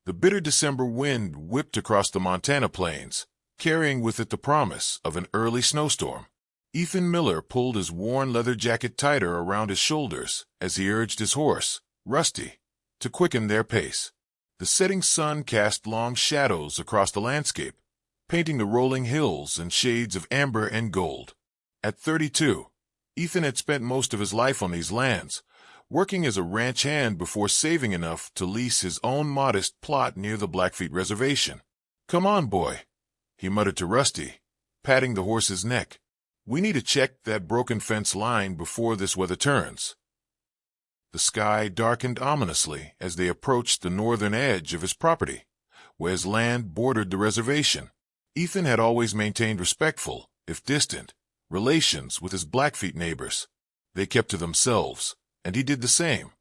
The bitter December wind whipped across the Montana plains, carrying with it the promise of an early snowstorm. Ethan Miller pulled his worn leather jacket tighter around his shoulders as he urged his horse, Rusty, to quicken their pace. The setting sun cast long shadows across the landscape, painting the rolling hills in shades of amber and gold. At 32, Ethan had spent most of his life on these lands, working as a ranch hand before saving enough to lease his own modest plot near the Blackfeet Reservation. "Come on, boy," he muttered to Rusty, patting the horse's neck. "We need to check that broken fence line before this weather turns." The sky darkened ominously as they approached the northern edge of his property, where his land bordered the reservation. Ethan had always maintained respectful, if distant, relations with his Blackfeet neighbors. They kept to themselves, and he did the same,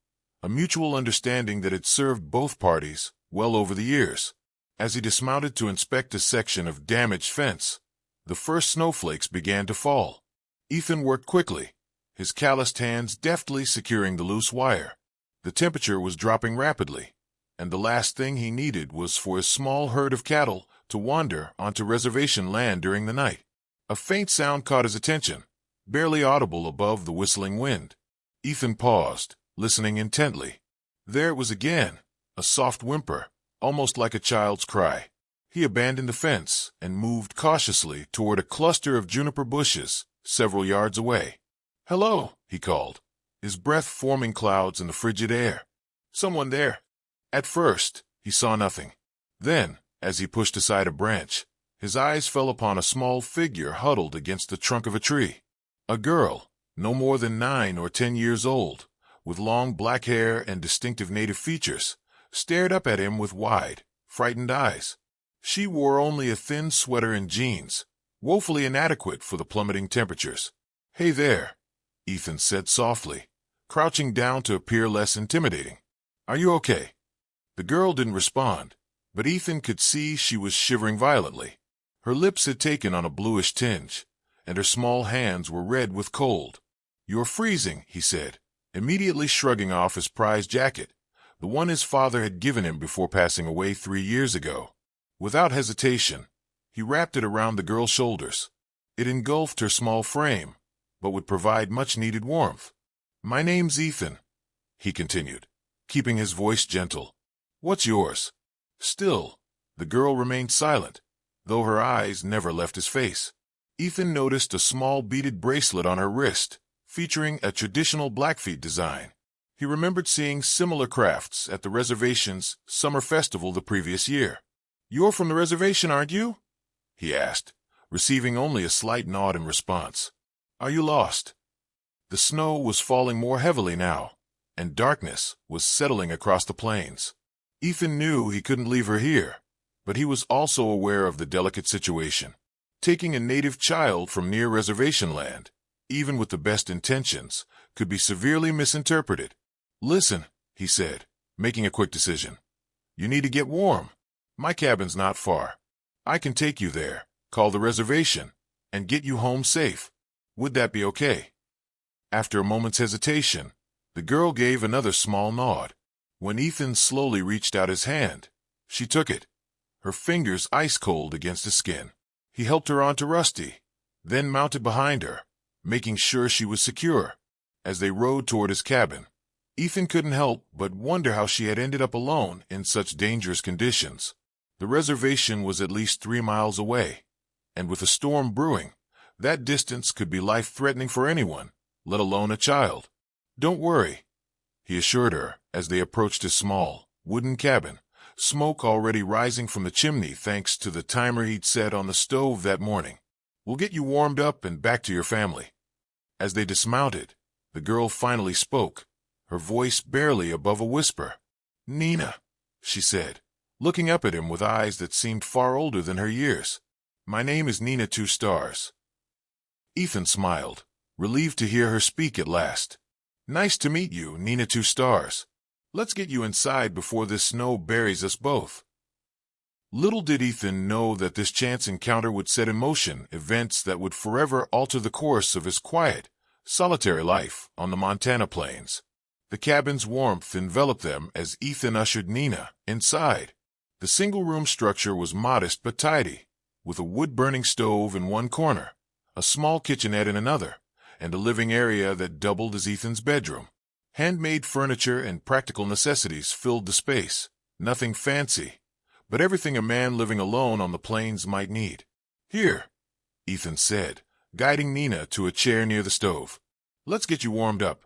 a mutual understanding that had served both parties well over the years. As he dismounted to inspect a section of damaged fence, the first snowflakes began to fall. Ethan worked quickly, his calloused hands deftly securing the loose wire. The temperature was dropping rapidly, and the last thing he needed was for his small herd of cattle to wander onto reservation land during the night. A faint sound caught his attention, barely audible above the whistling wind. Ethan paused, listening intently. There it was again, a soft whimper, almost like a child's cry. He abandoned the fence and moved cautiously toward a cluster of juniper bushes several yards away. "Hello," he called, his breath forming clouds in the frigid air. "Someone there?" At first, he saw nothing. Then, as he pushed aside a branch, his eyes fell upon a small figure huddled against the trunk of a tree. A girl, no more than 9 or 10 years old, with long black hair and distinctive native features, stared up at him with wide, frightened eyes. She wore only a thin sweater and jeans, woefully inadequate for the plummeting temperatures. "Hey there," Ethan said softly, crouching down to appear less intimidating. "Are you okay?" The girl didn't respond, but Ethan could see she was shivering violently. Her lips had taken on a bluish tinge, and her small hands were red with cold. "You're freezing," he said, immediately shrugging off his prized jacket, the one his father had given him before passing away 3 years ago. Without hesitation, he wrapped it around the girl's shoulders. It engulfed her small frame, but would provide much-needed warmth. "My name's Ethan," he continued, keeping his voice gentle. "What's yours?" Still, the girl remained silent, though her eyes never left his face. Ethan noticed a small beaded bracelet on her wrist, featuring a traditional Blackfeet design. He remembered seeing similar crafts at the reservation's summer festival the previous year. "You're from the reservation, aren't you?" he asked, receiving only a slight nod in response. "Are you lost?" The snow was falling more heavily now, and darkness was settling across the plains. Ethan knew he couldn't leave her here, but he was also aware of the delicate situation. Taking a native child from near reservation land, even with the best intentions, could be severely misinterpreted. "Listen," he said, making a quick decision. "You need to get warm. My cabin's not far. I can take you there, call the reservation, and get you home safe. Would that be okay?" After a moment's hesitation, the girl gave another small nod. When Ethan slowly reached out his hand, she took it, her fingers ice-cold against his skin. He helped her onto Rusty, then mounted behind her, making sure she was secure. As they rode toward his cabin, Ethan couldn't help but wonder how she had ended up alone in such dangerous conditions. The reservation was at least 3 miles away, and with a storm brewing, that distance could be life-threatening for anyone, let alone a child. "Don't worry," he assured her as they approached his small, wooden cabin, smoke already rising from the chimney thanks to the timer he'd set on the stove that morning. "We'll get you warmed up and back to your family." As they dismounted, the girl finally spoke, her voice barely above a whisper. "Nina," she said, looking up at him with eyes that seemed far older than her years. "My name is Nina Two Stars." Ethan smiled, relieved to hear her speak at last. "Nice to meet you, Nina Two Stars. Let's get you inside before this snow buries us both." Little did Ethan know that this chance encounter would set in motion events that would forever alter the course of his quiet, solitary life on the Montana plains. The cabin's warmth enveloped them as Ethan ushered Nina inside. The single-room structure was modest but tidy, with a wood-burning stove in one corner, a small kitchenette in another, and a living area that doubled as Ethan's bedroom. Handmade furniture and practical necessities filled the space. Nothing fancy, but everything a man living alone on the plains might need. "Here," Ethan said, guiding Nina to a chair near the stove. "Let's get you warmed up."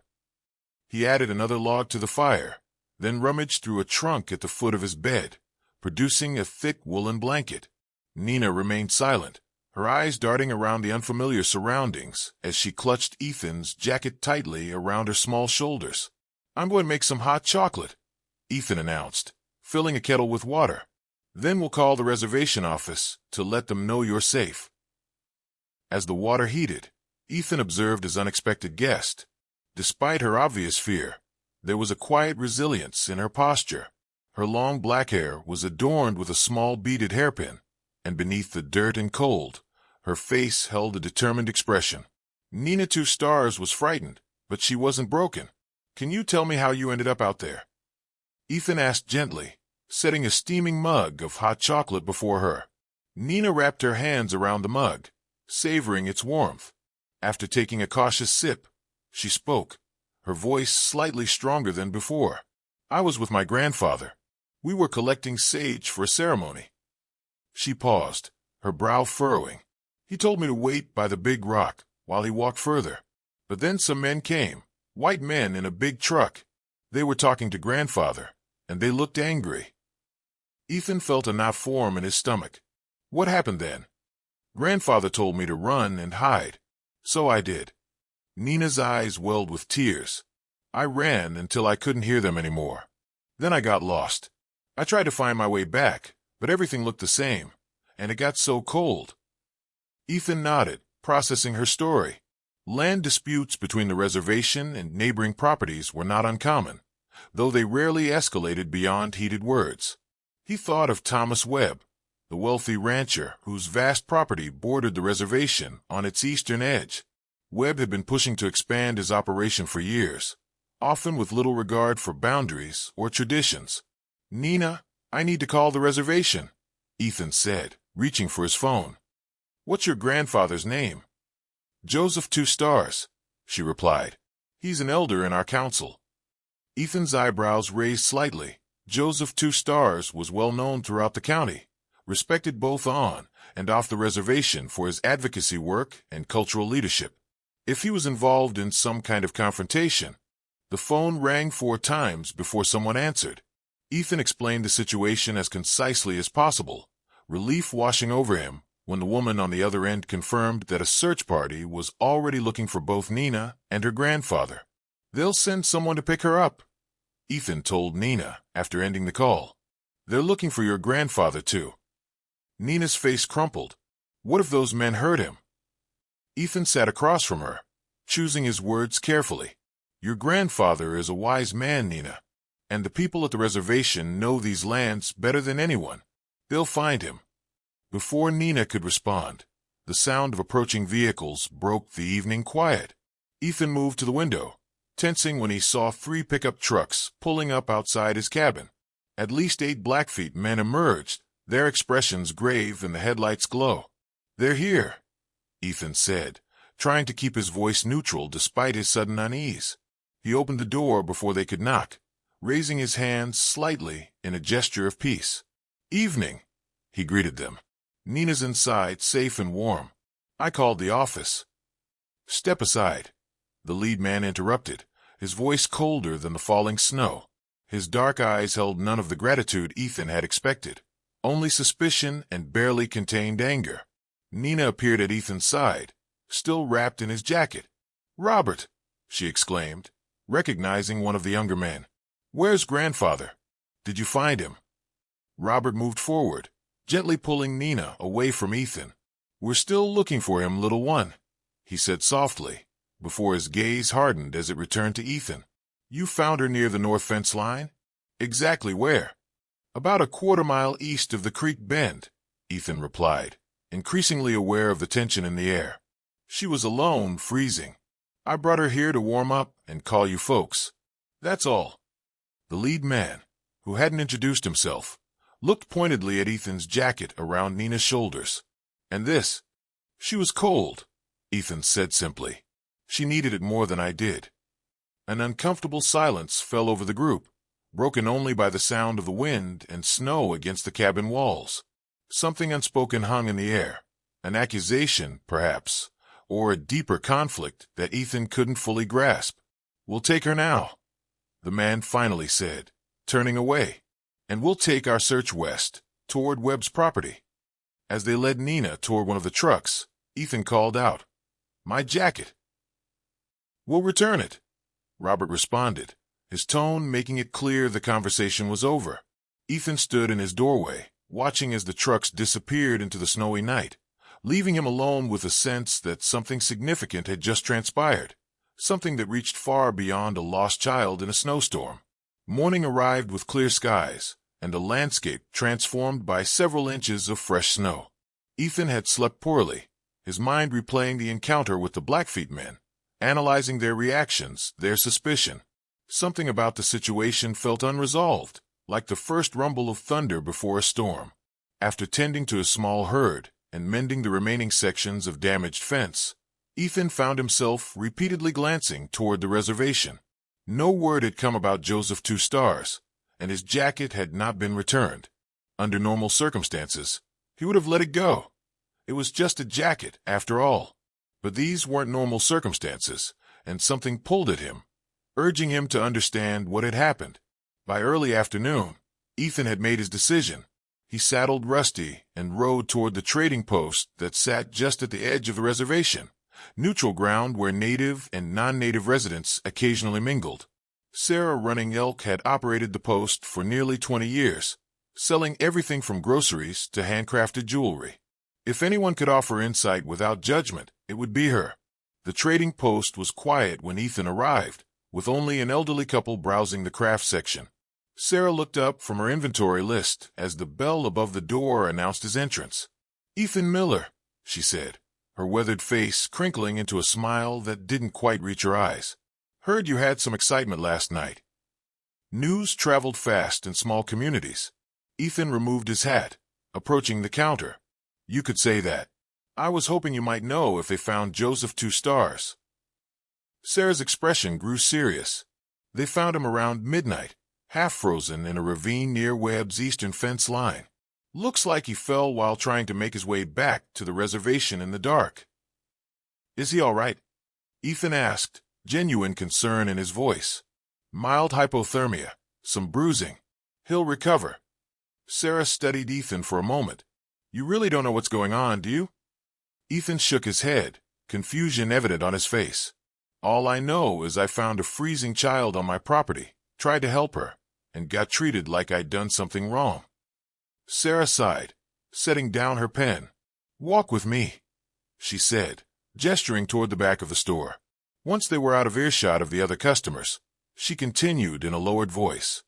He added another log to the fire, then rummaged through a trunk at the foot of his bed, producing a thick woolen blanket. Nina remained silent, her eyes darting around the unfamiliar surroundings as she clutched Ethan's jacket tightly around her small shoulders. "I'm going to make some hot chocolate," Ethan announced, filling a kettle with water. "Then we'll call the reservation office to let them know you're safe." As the water heated, Ethan observed his unexpected guest. Despite her obvious fear, there was a quiet resilience in her posture. Her long black hair was adorned with a small beaded hairpin, and beneath the dirt and cold, her face held a determined expression. Nina Two Stars was frightened, but she wasn't broken. "Can you tell me how you ended up out there?" Ethan asked gently, setting a steaming mug of hot chocolate before her. Nina wrapped her hands around the mug, savoring its warmth. After taking a cautious sip, she spoke, her voice slightly stronger than before. "I was with my grandfather. We were collecting sage for a ceremony." She paused, her brow furrowing. "He told me to wait by the big rock while he walked further. But then some men came, white men in a big truck. They were talking to grandfather, and they looked angry." Ethan felt a knot form in his stomach. "What happened then?" "Grandfather told me to run and hide. So I did." Nina's eyes welled with tears. "I ran until I couldn't hear them anymore. Then I got lost. I tried to find my way back, but everything looked the same, and it got so cold." Ethan nodded, processing her story. Land disputes between the reservation and neighboring properties were not uncommon, though they rarely escalated beyond heated words. He thought of Thomas Webb, the wealthy rancher whose vast property bordered the reservation on its eastern edge. Webb had been pushing to expand his operation for years, often with little regard for boundaries or traditions. "Nina, I need to call the reservation," Ethan said, reaching for his phone. "What's your grandfather's name?" "Joseph Two Stars," she replied. "He's an elder in our council." Ethan's eyebrows raised slightly. Joseph Two Stars was well known throughout the county, respected both on and off the reservation for his advocacy work and cultural leadership. If he was involved in some kind of confrontation, the phone rang 4 times before someone answered. Ethan explained the situation as concisely as possible, relief washing over him when the woman on the other end confirmed that a search party was already looking for both Nina and her grandfather. "They'll send someone to pick her up," Ethan told Nina after ending the call. "They're looking for your grandfather, too." Nina's face crumpled. What if those men heard him? Ethan sat across from her, choosing his words carefully. "Your grandfather is a wise man, Nina, and the people at the reservation know these lands better than anyone. They'll find him." Before Nina could respond, the sound of approaching vehicles broke the evening quiet. Ethan moved to the window, tensing when he saw 3 pickup trucks pulling up outside his cabin. At least 8 Blackfeet men emerged, their expressions grave in the headlights' glow. "They're here," Ethan said, trying to keep his voice neutral despite his sudden unease. He opened the door before they could knock, raising his hands slightly in a gesture of peace. "Evening," he greeted them. "Nina's inside, safe and warm. I called the office." "Step aside," the lead man interrupted, his voice colder than the falling snow. His dark eyes held none of the gratitude Ethan had expected, only suspicion and barely contained anger. Nina appeared at Ethan's side, still wrapped in his jacket. "Robert," she exclaimed, recognizing one of the younger men. "Where's grandfather? Did you find him?" Robert moved forward, gently pulling Nina away from Ethan. "We're still looking for him, little one," he said softly, before his gaze hardened as it returned to Ethan. "You found her near the north fence line? Exactly where?" "About a quarter-mile east of the creek bend," Ethan replied, increasingly aware of the tension in the air. "She was alone, freezing. I brought her here to warm up and call you folks. That's all." The lead man, who hadn't introduced himself, looked pointedly at Ethan's jacket around Nina's shoulders. And this? She was cold, Ethan said simply. She needed it more than I did. An uncomfortable silence fell over the group, broken only by the sound of the wind and snow against the cabin walls. Something unspoken hung in the air, an accusation, perhaps, or a deeper conflict that Ethan couldn't fully grasp. "We'll take her now," the man finally said, turning away. "And we'll take our search west, toward Webb's property." As they led Nina toward one of the trucks, Ethan called out, "My jacket!" "We'll return it," Robert responded, his tone making it clear the conversation was over. Ethan stood in his doorway, watching as the trucks disappeared into the snowy night, leaving him alone with a sense that something significant had just transpired, something that reached far beyond a lost child in a snowstorm. Morning arrived with clear skies, and a landscape transformed by several inches of fresh snow. Ethan had slept poorly, his mind replaying the encounter with the Blackfeet men, analyzing their reactions, their suspicion. Something about the situation felt unresolved, like the first rumble of thunder before a storm. After tending to a small herd and mending the remaining sections of damaged fence, Ethan found himself repeatedly glancing toward the reservation. No word had come about Joseph Two Stars, and his jacket had not been returned. Under normal circumstances, he would have let it go. It was just a jacket, after all. But these weren't normal circumstances, and something pulled at him, urging him to understand what had happened. By early afternoon, Ethan had made his decision. He saddled Rusty and rode toward the trading post that sat just at the edge of the reservation, neutral ground where native and non-native residents occasionally mingled. Sarah Running Elk had operated the post for nearly 20 years, selling everything from groceries to handcrafted jewelry. If anyone could offer insight without judgment, it would be her. The trading post was quiet when Ethan arrived, with only an elderly couple browsing the craft section. Sarah looked up from her inventory list as the bell above the door announced his entrance. "Ethan Miller," she said, her weathered face crinkling into a smile that didn't quite reach her eyes. "Heard you had some excitement last night." News traveled fast in small communities. Ethan removed his hat, approaching the counter. "You could say that. I was hoping you might know if they found Joseph Two Stars." Sarah's expression grew serious. "They found him around midnight, half frozen in a ravine near Webb's eastern fence line. Looks like he fell while trying to make his way back to the reservation in the dark." "Is he all right?" Ethan asked, genuine concern in his voice. "Mild hypothermia, some bruising. He'll recover." Sarah studied Ethan for a moment. "You really don't know what's going on, do you?" Ethan shook his head, confusion evident on his face. "All I know is I found a freezing child on my property, tried to help her, and got treated like I'd done something wrong." Sarah sighed, setting down her pen. "Walk with me," she said, gesturing toward the back of the store. Once they were out of earshot of the other customers, she continued in a lowered voice.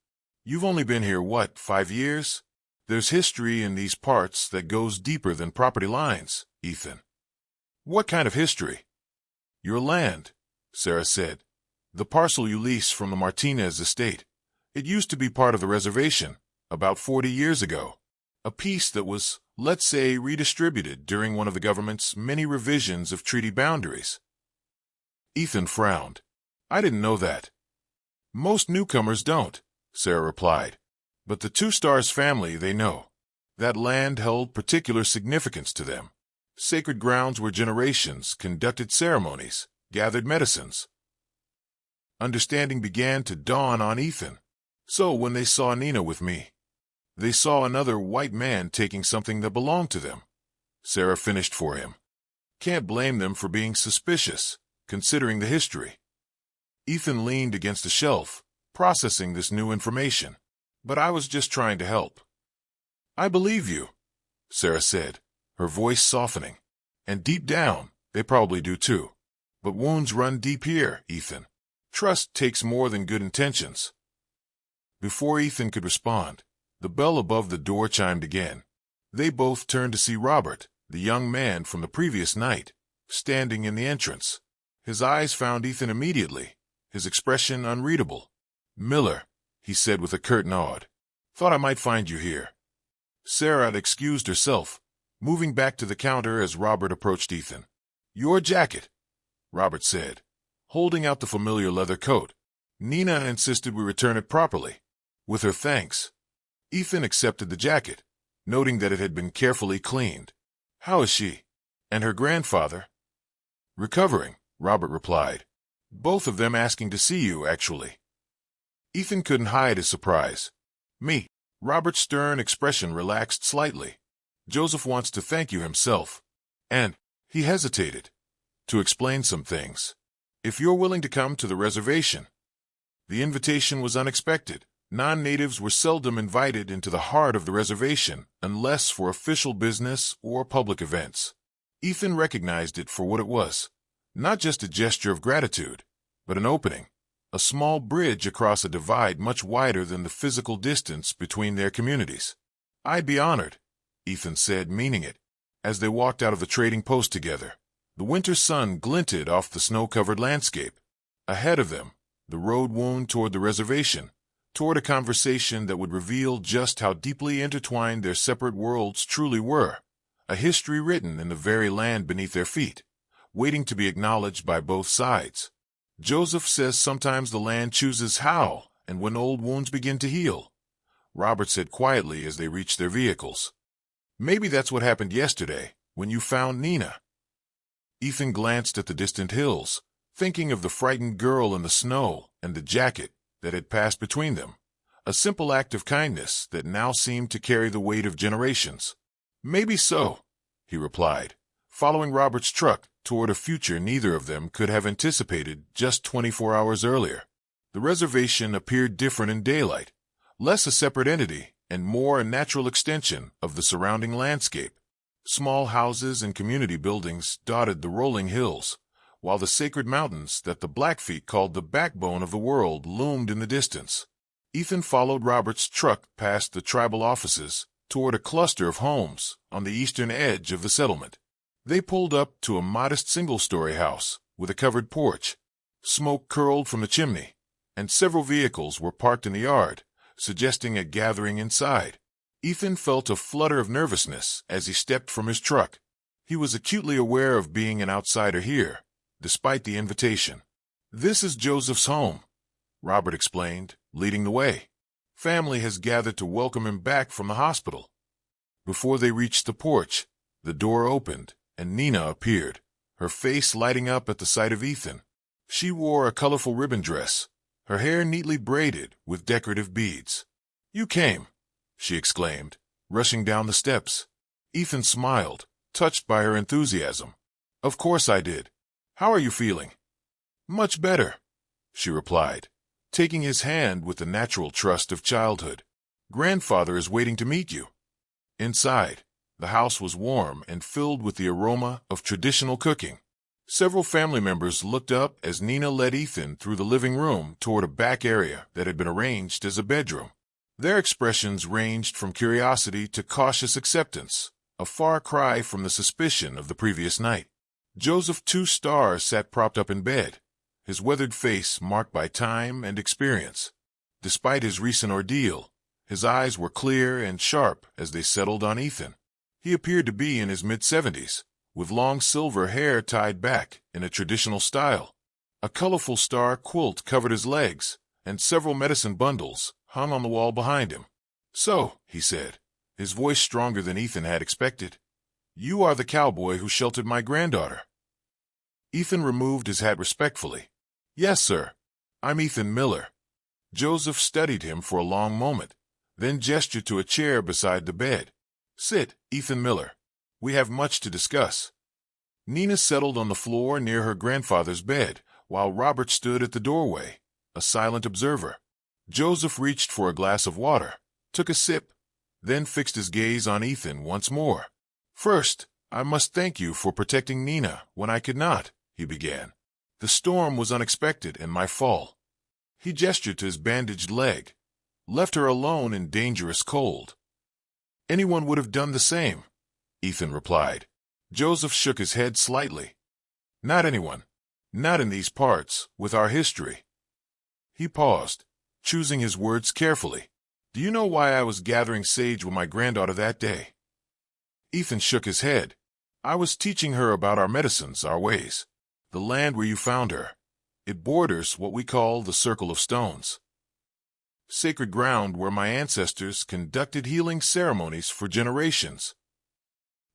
"You've only been here, 5 years? There's history in these parts that goes deeper than property lines, Ethan." "What kind of history?" "Your land," Sarah said. "The parcel you lease from the Martinez estate. It used to be part of the reservation, about 40 years ago. A piece that was, let's say, redistributed during one of the government's many revisions of treaty boundaries." Ethan frowned. "I didn't know that." "Most newcomers don't," Sarah replied. "But the Two Stars family, they know. That land held particular significance to them. Sacred grounds where generations conducted ceremonies, gathered medicines." Understanding began to dawn on Ethan. "So when they saw Nina with me, they saw another white man taking something that belonged to them," Sarah finished for him. "Can't blame them for being suspicious, considering the history." Ethan leaned against a shelf, processing this new information. "But I was just trying to help." "I believe you," Sarah said, her voice softening. "And deep down, they probably do too. But wounds run deep here, Ethan. Trust takes more than good intentions." Before Ethan could respond, the bell above the door chimed again. They both turned to see Robert, the young man from the previous night, standing in the entrance. His eyes found Ethan immediately, his expression unreadable. "Miller," he said with a curt nod. "Thought I might find you here." Sarah had excused herself, moving back to the counter as Robert approached Ethan. "Your jacket," Robert said, holding out the familiar leather coat. "Nina insisted we return it properly." With her thanks, Ethan accepted the jacket, noting that it had been carefully cleaned. "How is she? And her grandfather?" "Recovering," Robert replied. "Both of them asking to see you, actually." Ethan couldn't hide his surprise. "Me?" Robert's stern expression relaxed slightly. "Joseph wants to thank you himself. And," he hesitated, "to explain some things. If you're willing to come to the reservation." The invitation was unexpected. Non-natives were seldom invited into the heart of the reservation unless for official business or public events. Ethan recognized it for what it was. Not just a gesture of gratitude, but an opening. A small bridge across a divide much wider than the physical distance between their communities. "I'd be honored," Ethan said, meaning it. As they walked out of the trading post together, the winter sun glinted off the snow-covered landscape. Ahead of them, the road wound toward the reservation, toward a conversation that would reveal just how deeply intertwined their separate worlds truly were. A history written in the very land beneath their feet, waiting to be acknowledged by both sides. "Joseph says sometimes the land chooses how and when old wounds begin to heal," Robert said quietly as they reached their vehicles. "Maybe that's what happened yesterday, when you found Nina." Ethan glanced at the distant hills, thinking of the frightened girl in the snow and the jacket that had passed between them. A simple act of kindness that now seemed to carry the weight of generations. "Maybe so," he replied, following Robert's truck toward a future neither of them could have anticipated just 24 hours earlier. The reservation appeared different in daylight, less a separate entity and more a natural extension of the surrounding landscape. Small houses and community buildings dotted the rolling hills, while the sacred mountains that the Blackfeet called the backbone of the world loomed in the distance. Ethan followed Robert's truck past the tribal offices toward a cluster of homes on the eastern edge of the settlement. They pulled up to a modest single-story house with a covered porch. Smoke curled from the chimney, and several vehicles were parked in the yard, suggesting a gathering inside. Ethan felt a flutter of nervousness as he stepped from his truck. He was acutely aware of being an outsider here, despite the invitation. "This is Joseph's home," Robert explained, leading the way. "Family has gathered to welcome him back from the hospital." Before they reached the porch, the door opened, and Nina appeared, her face lighting up at the sight of Ethan. She wore a colorful ribbon dress, her hair neatly braided with decorative beads. "You came," she exclaimed, rushing down the steps. Ethan smiled, touched by her enthusiasm. "Of course I did. How are you feeling?" "Much better," she replied, taking his hand with the natural trust of childhood. "Grandfather is waiting to meet you." Inside, the house was warm and filled with the aroma of traditional cooking. Several family members looked up as Nina led Ethan through the living room toward a back area that had been arranged as a bedroom. Their expressions ranged from curiosity to cautious acceptance, a far cry from the suspicion of the previous night. Joseph Two Star sat propped up in bed, his weathered face marked by time and experience. Despite his recent ordeal, his eyes were clear and sharp as they settled on Ethan. He appeared to be in his mid-70s, with long silver hair tied back in a traditional style. A colorful star quilt covered his legs, and several medicine bundles hung on the wall behind him. "So," he said, his voice stronger than Ethan had expected, "you are the cowboy who sheltered my granddaughter." Ethan removed his hat respectfully. "Yes, sir. I'm Ethan Miller." Joseph studied him for a long moment, then gestured to a chair beside the bed. "Sit, Ethan Miller. We have much to discuss." Nina settled on the floor near her grandfather's bed, while Robert stood at the doorway, a silent observer. Joseph reached for a glass of water, took a sip, then fixed his gaze on Ethan once more. "First, I must thank you for protecting Nina when I could not," he began. "The storm was unexpected and my fall." He gestured to his bandaged leg, left her alone in dangerous cold. "Anyone would have done the same," Ethan replied. Joseph shook his head slightly. "Not anyone. Not in these parts, with our history." He paused, choosing his words carefully. Do you know why I was gathering sage with my granddaughter that day? Ethan shook his head. I was teaching her about our medicines, our ways. The land where you found her. It borders what we call the Circle of Stones. Sacred ground where my ancestors conducted healing ceremonies for generations.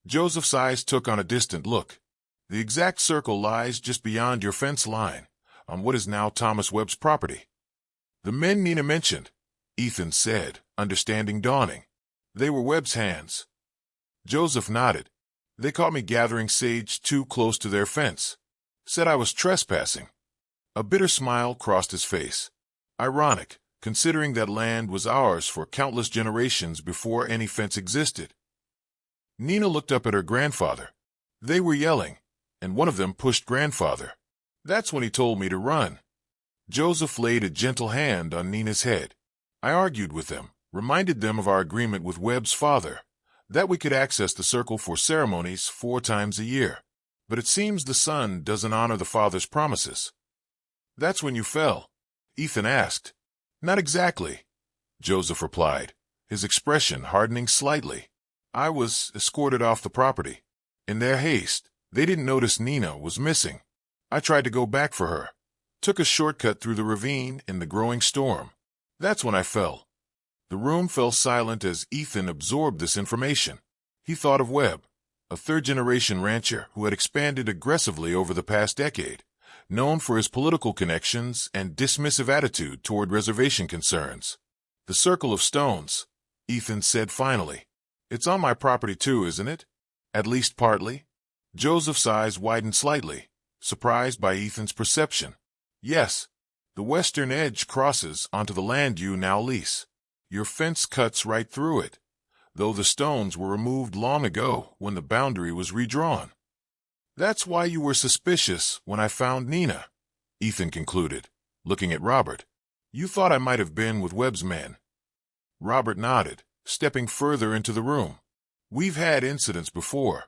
Joseph's eyes took on a distant look. The exact circle lies just beyond your fence line, on what is now Thomas Webb's property. The men Nina mentioned, Ethan said, understanding dawning. They were Webb's hands. Joseph nodded. They caught me gathering sage too close to their fence. Said I was trespassing. A bitter smile crossed his face. Ironic, considering that land was ours for countless generations before any fence existed. Nina looked up at her grandfather. They were yelling, and one of them pushed grandfather. That's when he told me to run. Joseph laid a gentle hand on Nina's head. I argued with them, reminded them of our agreement with Webb's father, that we could access the circle for ceremonies 4 times a year. But it seems the son doesn't honor the father's promises. That's when you fell? Ethan asked. Not exactly, Joseph replied, his expression hardening slightly. I was escorted off the property. In their haste, they didn't notice Nina was missing. I tried to go back for her. Took a shortcut through the ravine in the growing storm. That's when I fell. The room fell silent as Ethan absorbed this information. He thought of Webb, a third-generation rancher who had expanded aggressively over the past decade, known for his political connections and dismissive attitude toward reservation concerns. The Circle of Stones, Ethan said finally. It's on my property too, isn't it? At least partly. Joseph's eyes widened slightly, surprised by Ethan's perception. Yes, the western edge crosses onto the land you now lease. Your fence cuts right through it, though the stones were removed long ago when the boundary was redrawn. That's why you were suspicious when I found Nina, Ethan concluded, looking at Robert. You thought I might have been with Webb's men. Robert nodded, stepping further into the room. We've had incidents before,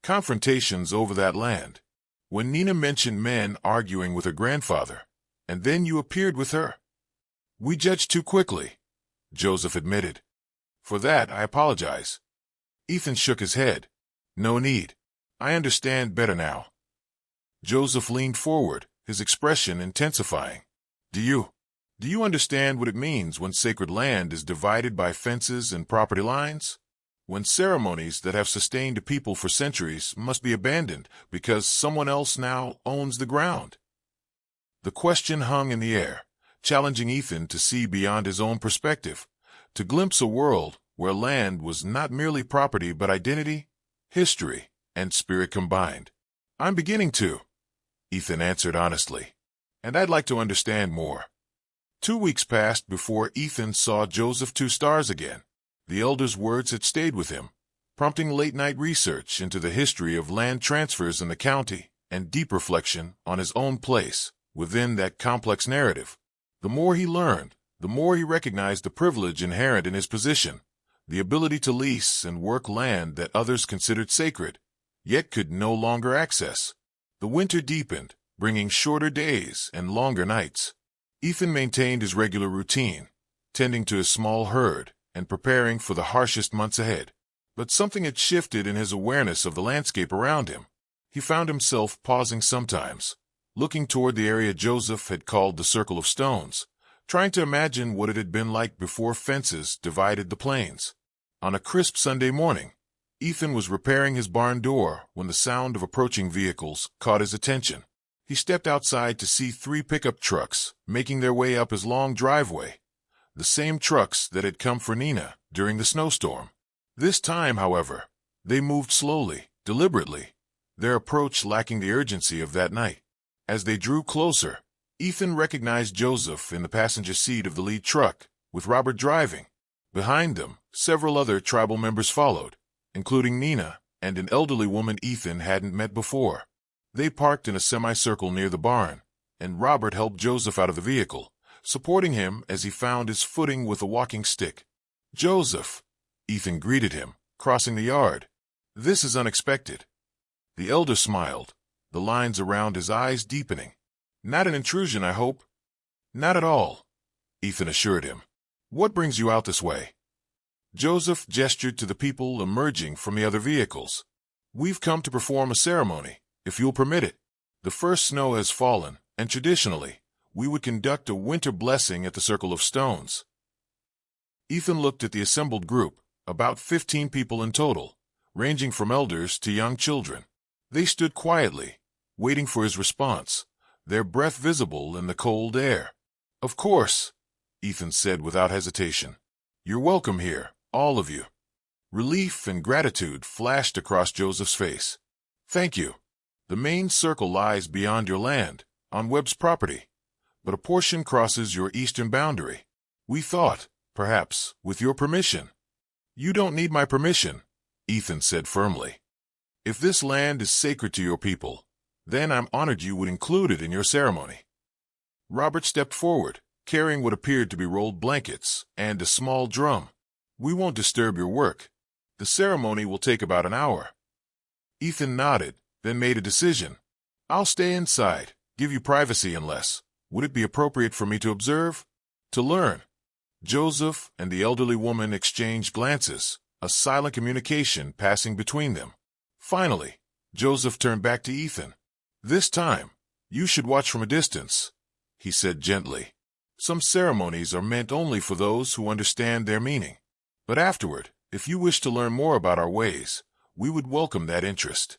confrontations over that land. When Nina mentioned men arguing with her grandfather, and then you appeared with her. We judged too quickly, Joseph admitted. For that, I apologize. Ethan shook his head. No need. I understand better now. Joseph leaned forward, his expression intensifying. Do you understand what it means when sacred land is divided by fences and property lines? When ceremonies that have sustained a people for centuries must be abandoned because someone else now owns the ground? The question hung in the air, challenging Ethan to see beyond his own perspective, to glimpse a world where land was not merely property but identity, history, and spirit combined. I'm beginning to, Ethan answered honestly, and I'd like to understand more. 2 weeks passed before Ethan saw Joseph Two Stars again. The elder's words had stayed with him, prompting late-night research into the history of land transfers in the county and deep reflection on his own place within that complex narrative. The more he learned, the more he recognized the privilege inherent in his position, the ability to lease and work land that others considered sacred, yet could no longer access. The winter deepened, bringing shorter days and longer nights. Ethan maintained his regular routine, tending to his small herd and preparing for the harshest months ahead. But something had shifted in his awareness of the landscape around him. He found himself pausing sometimes, looking toward the area Joseph had called the Circle of Stones, trying to imagine what it had been like before fences divided the plains. On a crisp Sunday morning, Ethan was repairing his barn door when the sound of approaching vehicles caught his attention. He stepped outside to see 3 pickup trucks making their way up his long driveway, the same trucks that had come for Nina during the snowstorm. This time, however, they moved slowly, deliberately, their approach lacking the urgency of that night. As they drew closer, Ethan recognized Joseph in the passenger seat of the lead truck, with Robert driving. Behind them, several other tribal members followed, including Nina and an elderly woman Ethan hadn't met before. They parked in a semicircle near the barn, and Robert helped Joseph out of the vehicle, supporting him as he found his footing with a walking stick. Joseph, Ethan greeted him, crossing the yard. This is unexpected. The elder smiled, the lines around his eyes deepening. Not an intrusion, I hope? Not at all, Ethan assured him. What brings you out this way? Joseph gestured to the people emerging from the other vehicles. We've come to perform a ceremony, if you'll permit it. The first snow has fallen, and traditionally, we would conduct a winter blessing at the Circle of Stones. Ethan looked at the assembled group, about 15 people in total, ranging from elders to young children. They stood quietly, waiting for his response, their breath visible in the cold air. Of course, Ethan said without hesitation. You're welcome here, all of you. Relief and gratitude flashed across Joseph's face. Thank you. The main circle lies beyond your land, on Webb's property, but a portion crosses your eastern boundary. We thought, perhaps, with your permission. You don't need my permission, Ethan said firmly. If this land is sacred to your people, then I'm honored you would include it in your ceremony. Robert stepped forward, carrying what appeared to be rolled blankets and a small drum. We won't disturb your work. The ceremony will take about an hour. Ethan nodded, then made a decision. I'll stay inside, give you privacy unless. Would it be appropriate for me to observe? To learn. Joseph and the elderly woman exchanged glances, a silent communication passing between them. Finally, Joseph turned back to Ethan. This time, you should watch from a distance, he said gently. Some ceremonies are meant only for those who understand their meaning. But afterward, if you wish to learn more about our ways, we would welcome that interest.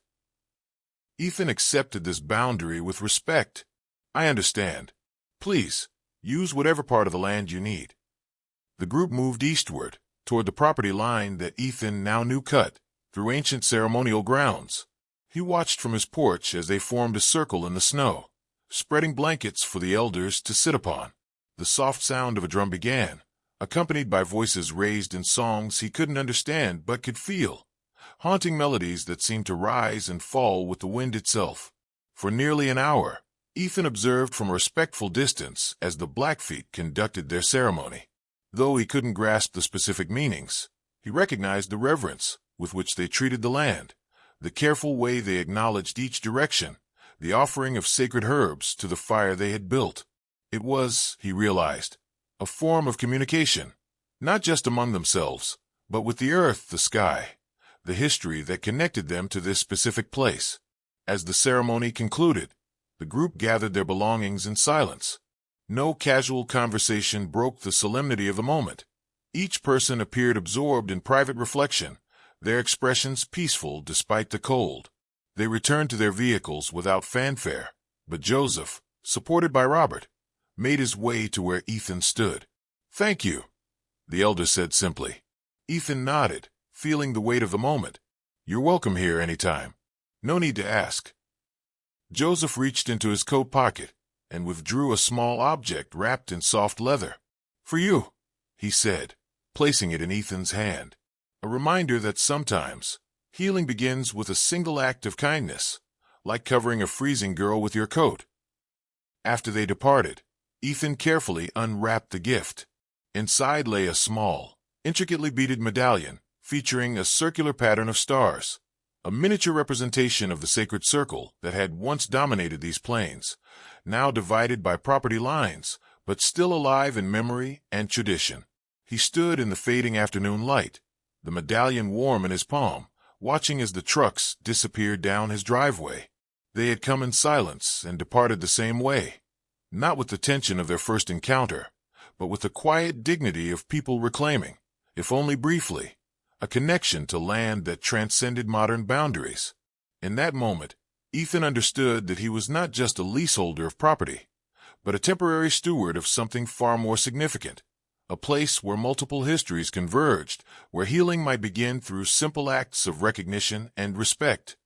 Ethan accepted this boundary with respect. I understand. Please, use whatever part of the land you need. The group moved eastward, toward the property line that Ethan now knew cut through ancient ceremonial grounds. He watched from his porch as they formed a circle in the snow, spreading blankets for the elders to sit upon. The soft sound of a drum began, accompanied by voices raised in songs he couldn't understand but could feel, haunting melodies that seemed to rise and fall with the wind itself. For nearly an hour, Ethan observed from a respectful distance as the Blackfeet conducted their ceremony. Though he couldn't grasp the specific meanings, he recognized the reverence with which they treated the land, the careful way they acknowledged each direction, the offering of sacred herbs to the fire they had built. It was, he realized, a form of communication, not just among themselves, but with the earth, the sky, the history that connected them to this specific place. As the ceremony concluded, the group gathered their belongings in silence. No casual conversation broke the solemnity of the moment. Each person appeared absorbed in private reflection, their expressions peaceful despite the cold. They returned to their vehicles without fanfare, but Joseph, supported by Robert, made his way to where Ethan stood. Thank you, the elder said simply. Ethan nodded, feeling the weight of the moment. You're welcome here anytime. No need to ask. Joseph reached into his coat pocket and withdrew a small object wrapped in soft leather. For you, he said, placing it in Ethan's hand. A reminder that sometimes healing begins with a single act of kindness, like covering a freezing girl with your coat. After they departed, Ethan carefully unwrapped the gift. Inside lay a small, intricately beaded medallion featuring a circular pattern of stars, a miniature representation of the sacred circle that had once dominated these plains, now divided by property lines, but still alive in memory and tradition. He stood in the fading afternoon light, the medallion warm in his palm, watching as the trucks disappeared down his driveway. They had come in silence and departed the same way, not with the tension of their first encounter, but with the quiet dignity of people reclaiming, if only briefly, a connection to land that transcended modern boundaries. In that moment, Ethan understood that he was not just a leaseholder of property, but a temporary steward of something far more significant, a place where multiple histories converged, where healing might begin through simple acts of recognition and respect.